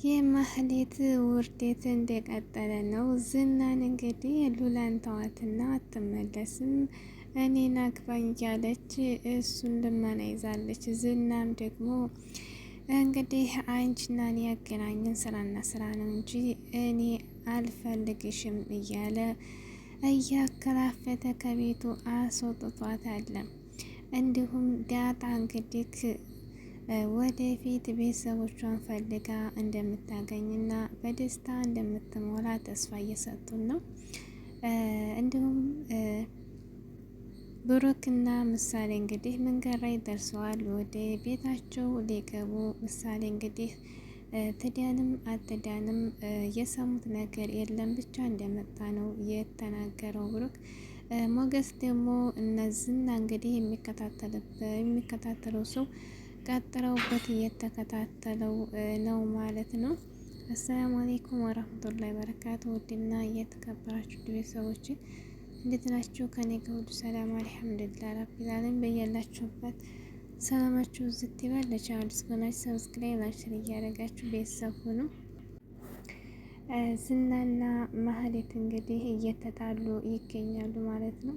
የማህሌት ውርደት እንደቀጠለ ነው። ዝናን እንግዲህ ሉላን ተዋትና አትመለስም እኔን አግባኝ እያለች እሱን ልመና ይዛለች። ዝናም ደግሞ እንግዲህ አንቺና እኔ ያገናኘን ስራና ስራ ነው እንጂ እኔ አልፈልግሽም እያለ እያከራፈተ ከቤቱ አስወጥቷታል። እንዲሁም ዳጣ እንግዲህ ወደፊት ቤተሰቦቿን ፈልጋ እንደምታገኝና በደስታ እንደምትሞላ ተስፋ እየሰጡን ነው። እንዲሁም ብሩክና ምሳሌ እንግዲህ መንገድ ላይ ደርሰዋል። ወደ ቤታቸው ሊገቡ ምሳሌ እንግዲህ ትዳንም አትዳንም የሰሙት ነገር የለም ብቻ እንደመጣ ነው የተናገረው ብሩክ። ሞገስ ደግሞ እነዚህና እንግዲህ የሚከታተለው ሰው ቀጥረውበት እየተከታተለው ነው ማለት ነው። አሰላሙ አለይኩም ወራህመቱላሂ ወበረካቱ። ውድና እየተከበራችሁ ቤተሰቦች እንዴት ናችሁ? ከኔ ጋር ሁሉ ሰላም አልሐምዱሊላህ ረቢል ዓለሚን። በያላችሁበት ሰላማችሁ ዝት ይበል። ለቻናሉ እስከሆናችሁ ሰብስክራይብ፣ ላይክ እያደረጋችሁ ቤተሰብ ሁኑ። ዝናና ማህሌት እንግዲህ እየተጣሉ ይገኛሉ ማለት ነው።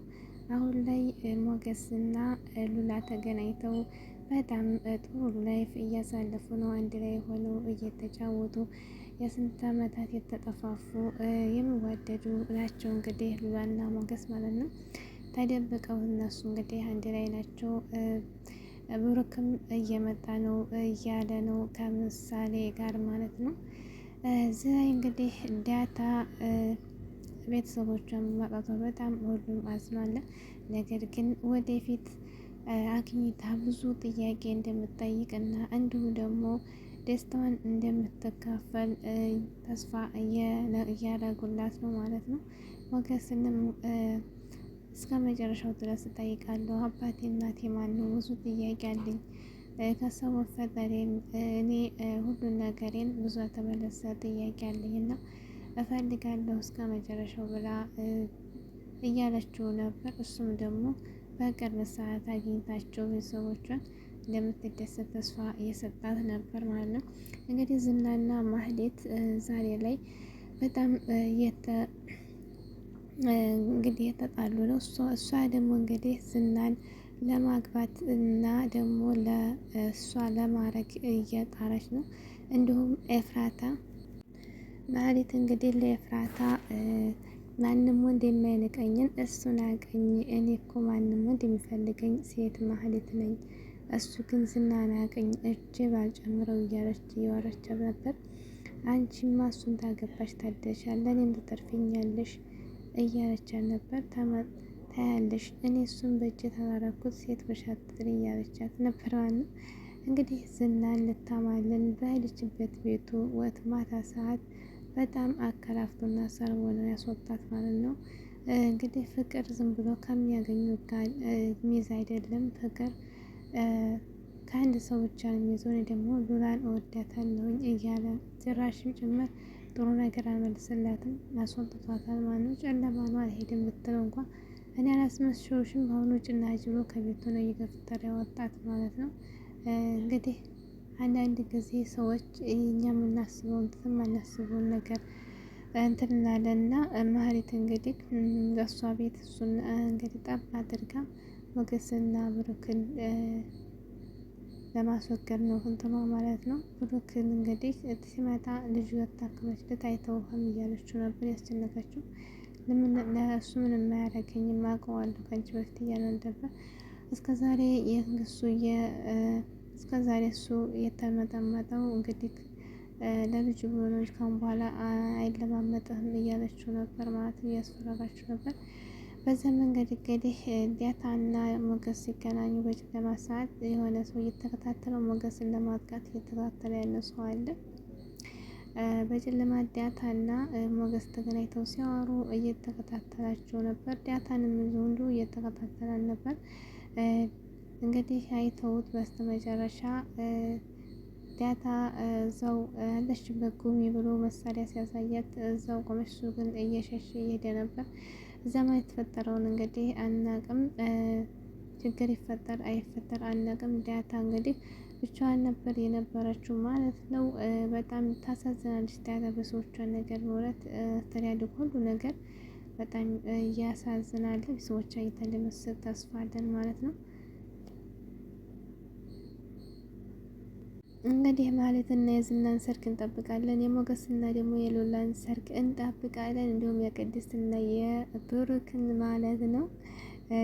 አሁን ላይ ሞገስና ሉላ ተገናኝተው በጣም ጥሩ ላይፍ እያሳለፉ ነው። አንድ ላይ ሆነው እየተጫወቱ የስንት ዓመታት የተጠፋፉ የሚዋደዱ ናቸው። እንግዲህ ሉላና ሞገስ ማለት ነው። ተደብቀው እነሱ እንግዲህ አንድ ላይ ናቸው። ብሩክም እየመጣ ነው እያለ ነው ከምሳሌ ጋር ማለት ነው። እዚህ ላይ እንግዲህ ዳታ ቤተሰቦቿን ማጣቷ በጣም ሁሉም አዝኗል። ነገር ግን ወደፊት አግኝታ ብዙ ጥያቄ እንደምትጠይቅና እንዲሁም ደግሞ ደስታዋን እንደምትካፈል ተስፋ እያደረጉላት ነው ማለት ነው። ሞገስንም እስከ መጨረሻው ድረስ እጠይቃለሁ። አባቴ እናቴ ማን ነው? ብዙ ጥያቄ አለኝ ከሰው መፈጠሬን እኔ ሁሉን ነገሬን ብዙ ተመለሰ ጥያቄ አለኝ እና እፈልጋለሁ እስከ መጨረሻው ብላ እያለችው ነበር። እሱም ደግሞ በቅርብ ሰዓት አግኝታቸው ቤተሰቦቿን እንደምትደሰት ተስፋ እየሰጣት ነበር ማለት ነው። እንግዲህ ዝናና ማህሌት ዛሬ ላይ በጣም እንግዲህ የተጣሉ ነው። እሷ ደግሞ እንግዲህ ዝናን ለማግባት እና ደግሞ ለእሷ ለማድረግ እየጣረች ነው። እንዲሁም ኤፍራታ ማህሌት እንግዲህ ለኤፍራታ ማንም ወንድ የማይንቀኝን እሱን አቀኝ፣ እኔ እኮ ማንም ወንድ የሚፈልገኝ ሴት ማህሌት ነኝ፣ እሱ ግን ዝናን አቀኝ እጅ ባልጨምረው እያለች እያወራች ነበር። አንቺማ እሱን ታገባሽ ታደሻል፣ ለእኔም ትተርፊኛለሽ እያለች ነበር። ታያለሽ እኔ እሱን በእጅ ተባረኩት ሴት በሻጥር እያለቻት ነበር ማለት ነው። እንግዲህ ዝናን ልታማልን በሄደችበት ቤቱ ወት ማታ ሰዓት በጣም አከራፍቶና ሰርቦ ነው ያስወጣት ማለት ነው። እንግዲህ ፍቅር ዝም ብሎ ከሚያገኙት ጋር ሚዝ አይደለም። ፍቅር ከአንድ ሰው ብቻ ነው የሚይዘው። እኔ ደግሞ ሉላን እወዳታለሁኝ እያለ ጭራሽም ጭምር ጥሩ ነገር አልመልስላትም አስወጥቷታል ማለት ነው። ጨለማ ነው አልሄድም ብትለው እንኳን እኔ አላስመስሸውሽም በአሁኑ ጭና ጅሎ ከቤቱ ነው እየገፈተረ ያወጣት ማለት ነው። እንግዲህ አንዳንድ ጊዜ ሰዎች እኛ የምናስበውን የማናስበውን ነገር እንትን እንላለንና ማህሌት እንግዲህ በእሷ ቤት እሱን እንግዲህ ጠብ አድርጋ ሞገስና ብሩክን ለማስወገድ ነው እንትኗ ማለት ነው። ብሩክን እንግዲህ ሲመጣ ልጁ የታከመችለት አይተውህም እያለችው ነበር ያስጨነቀችው። ለእሱ ምንም አያደርገኝም አውቀዋለሁ ከአንቺ በፊት እያለ ነበር። እስከዛሬ እሱ የተመጠመጠው እንግዲህ ለልጁ ብሎ ነው እንጂ ካሁን በኋላ አይለማመጥህም እያለችው ነበር ማለት ነው። እያስፈራራችው ነበር። በዛ መንገድ እንግዲህ ዳታና ሞገስ ሲገናኙ በጨለማ ሰዓት የሆነ ሰው እየተከታተለው ሞገስን ለማጥቃት እየተከታተለ ያለ ሰው አለ። በጨለማ ዳታና ሞገስ ተገናኝተው ሲያወሩ እየተከታተላቸው ነበር። ዳታንም እንዱ እየተከታተላል ነበር። እንግዲህ አይተውት በስተመጨረሻ ዳታ እዛው ያለችበት ጉሚ ብሎ መሳሪያ ሲያሳያት እዛው ቆመች። እሱ ግን እየሸሸ እየሄደ ነበር። እዛማ የተፈጠረውን እንግዲህ አናቅም። ችግር ይፈጠር አይፈጠር አናቅም። ዳታ እንግዲህ ብቻዋን ነበር የነበረችው ማለት ነው። በጣም ታሳዝናለች ዳጣ በሰዎቿ ነገር ኖረት አስተዳደግ ሁሉ ነገር በጣም ያሳዝናል። ሰዎች አይተን ለመስጠት ተስፋ አለን ማለት ነው። እንግዲህ ማለት እና የዝናን ሰርግ እንጠብቃለን። የሞገስና ደግሞ የሎላን ሰርግ እንጠብቃለን። እንዲሁም የቅድስትና የብሩክን ማለት ነው።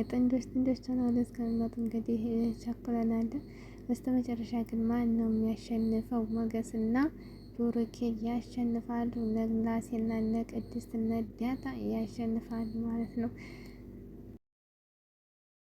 ጥንዶች ሆነው እስከሚመጡ እንግዲህ ቸኩለናል። በስተመጨረሻ ግን ማን ነው የሚያሸንፈው? ሞገስና ብሩኬ ያሸንፋሉ። እነ ምላሴና እነ ቅድስት እነ ዳጣ ያሸንፋሉ ማለት ነው።